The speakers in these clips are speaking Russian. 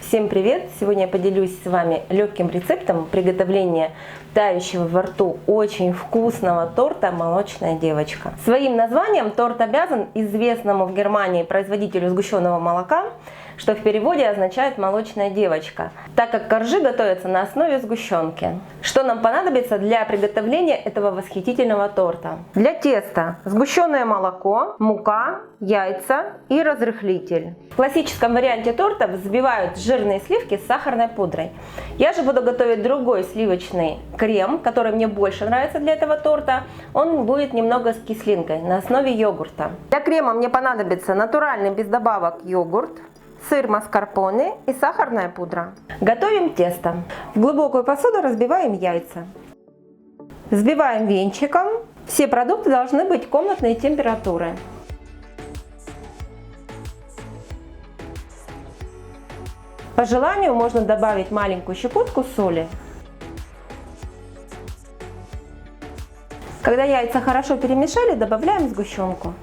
Всем привет! Сегодня я поделюсь с вами легким рецептом приготовления тающего во рту очень вкусного торта «Молочная девочка». Своим названием торт обязан известному в Германии производителю сгущенного молока, что в переводе означает «молочная девочка», так как коржи готовятся на основе сгущенки. Что нам понадобится для приготовления этого восхитительного торта? Для теста сгущенное молоко, мука, яйца и разрыхлитель. В классическом варианте торта взбивают жирные сливки с сахарной пудрой. Я же буду готовить другой сливочный крем, который мне больше нравится для этого торта. Он будет немного с кислинкой на основе йогурта. Для крема мне понадобится натуральный без добавок йогурт, сыр маскарпоне и сахарная пудра. Готовим тесто. В глубокую посуду разбиваем яйца. Взбиваем венчиком. Все продукты должны быть комнатной температуры. По желанию можно добавить маленькую щепотку соли. Когда яйца хорошо перемешали, добавляем сгущенку.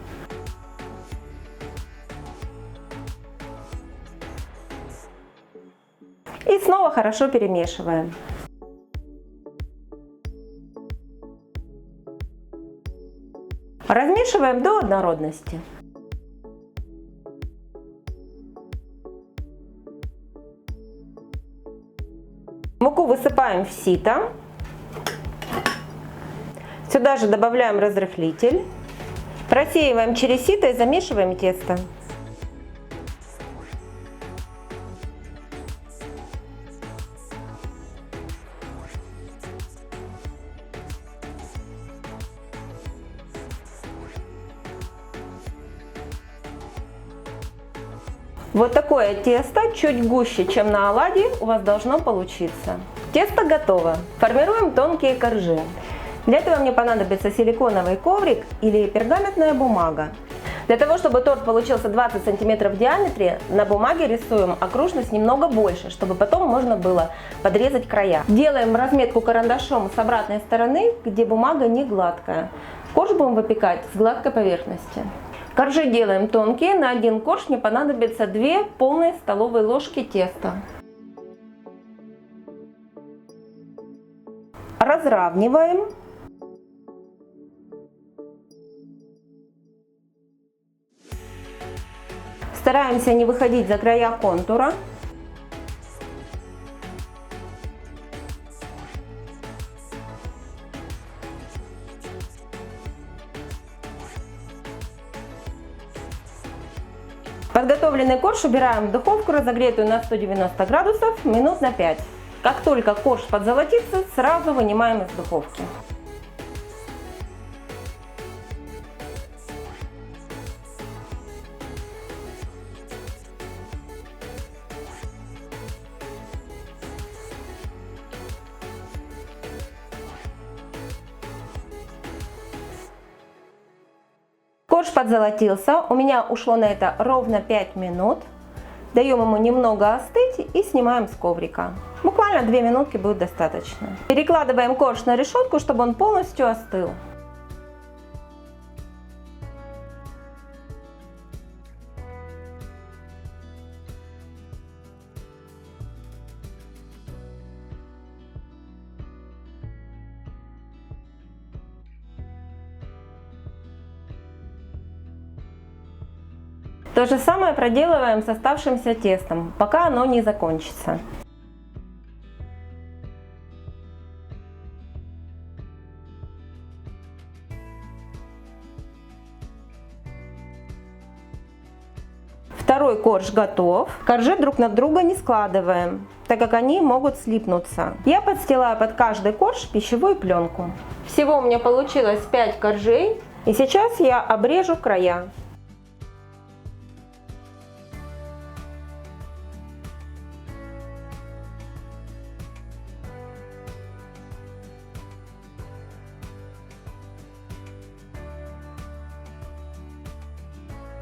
И снова хорошо перемешиваем. Размешиваем до однородности. Муку высыпаем в сито. Сюда же добавляем разрыхлитель. Просеиваем через сито и замешиваем тесто. Вот такое тесто, чуть гуще, чем на оладьи, у вас должно получиться. Тесто готово. Формируем тонкие коржи. Для этого мне понадобится силиконовый коврик или пергаментная бумага. Для того, чтобы торт получился 20 см в диаметре, на бумаге рисуем окружность немного больше, чтобы потом можно было подрезать края. Делаем разметку карандашом с обратной стороны, где бумага не гладкая. Корж будем выпекать с гладкой поверхности. Коржи делаем тонкие, на один корж мне понадобится 2 полные столовые ложки теста. Разравниваем. Стараемся не выходить за края контура. Подготовленный корж убираем в духовку, разогретую на 190 градусов, минут на 5. Как только корж подзолотится, сразу вынимаем из духовки. Корж подзолотился, у меня ушло на это ровно 5 минут. Даем ему немного остыть и снимаем с коврика. Буквально 2 минутки будет достаточно. Перекладываем корж на решетку, чтобы он полностью остыл. То же самое проделываем с оставшимся тестом, пока оно не закончится. Второй корж готов. Коржи друг на друга не складываем, так как они могут слипнуться. Я подстилаю под каждый корж пищевую пленку. Всего у меня получилось 5 коржей, и сейчас я обрежу края.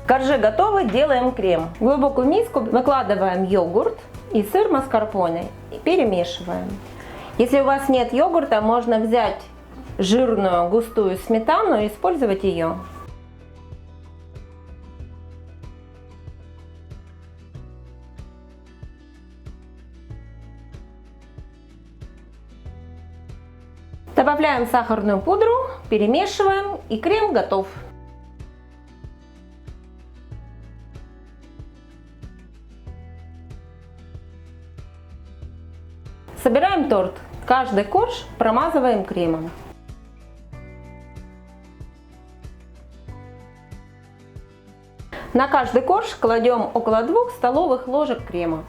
Коржи готовы, делаем крем. В глубокую миску выкладываем йогурт и сыр маскарпоне и перемешиваем. Если у вас нет йогурта, можно взять жирную густую сметану и использовать ее. Добавляем сахарную пудру, перемешиваем, и крем готов. Собираем торт. Каждый корж промазываем кремом. На каждый корж кладем около 2 столовых ложек крема.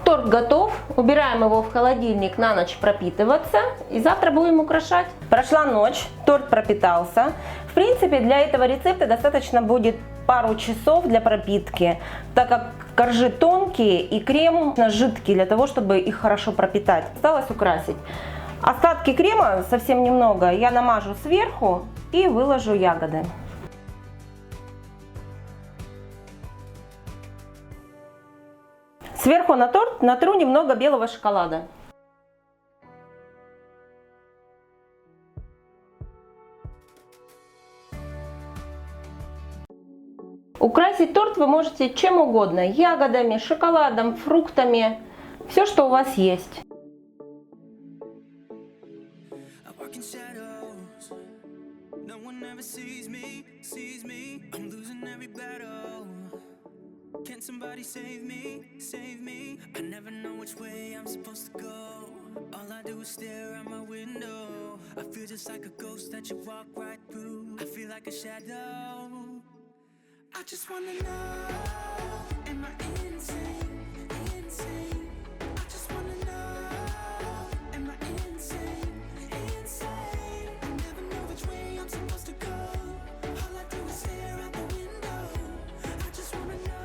Торт готов, убираем его в холодильник на ночь пропитываться, и завтра будем украшать. Прошла ночь, торт пропитался. В принципе, для этого рецепта достаточно будет пару часов для пропитки, так как коржи тонкие и крем жидкий, для того, чтобы их хорошо пропитать. Осталось украсить. Остатки крема, совсем немного, я намажу сверху и выложу ягоды. Сверху на торт натру немного белого шоколада. Украсить торт вы можете чем угодно: ягодами, шоколадом, фруктами, все, что у вас есть. Can somebody save me, save me? I never know which way I'm supposed to go. All I do is stare out my window. I feel just like a ghost that you walk right through. I feel like a shadow. I just wanna know, am I insane, insane? I just wanna know, am I insane, insane? I never know which way I'm supposed to go. All I do is stare out the window. I just wanna know.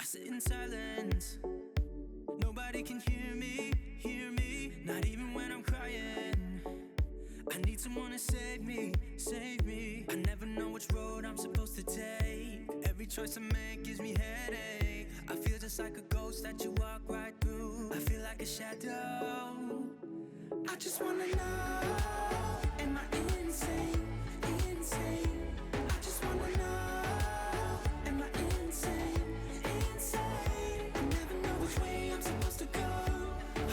Sit in silence, nobody can hear me, not even when I'm crying. I need someone to save me, save me. I never know which road I'm supposed to take. Every choice I make gives me headache. I feel just like a ghost that you walk right through. I feel like a shadow. I just wanna know, am I insane, insane? I just wanna know, am I insane, insane? I never know which way I'm supposed to go.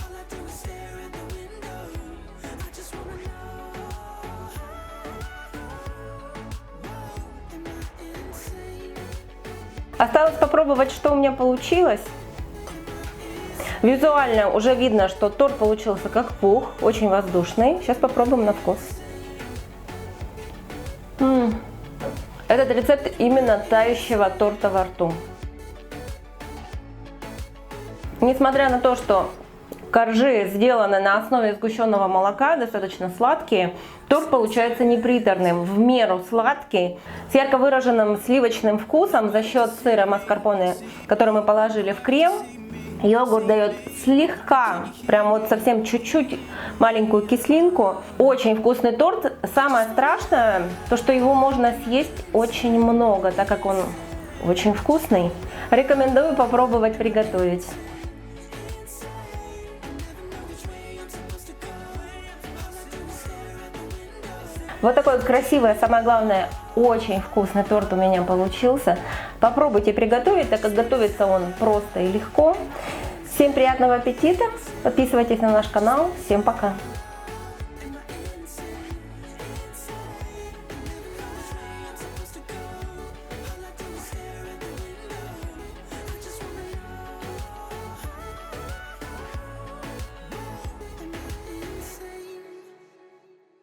All I do is stare at the window. I just wanna know, am I insane? Осталось попробовать, что у меня получилось. Визуально уже видно, что торт получился как пух, очень воздушный. Сейчас попробуем на вкус. Этот рецепт именно тающего торта во рту. Несмотря на то, что коржи сделаны на основе сгущенного молока, достаточно сладкие, торт получается неприторным, в меру сладкий, с ярко выраженным сливочным вкусом за счет сыра маскарпоне, который мы положили в крем. Йогурт дает слегка, прям вот совсем чуть-чуть маленькую кислинку. Очень вкусный торт. Самое страшное, то что его можно съесть очень много, так как он очень вкусный. Рекомендую попробовать приготовить. Вот такой красивый, а самое главное, очень вкусный торт у меня получился. Попробуйте приготовить, так как готовится он просто и легко. Всем приятного аппетита, подписывайтесь на наш канал, всем пока!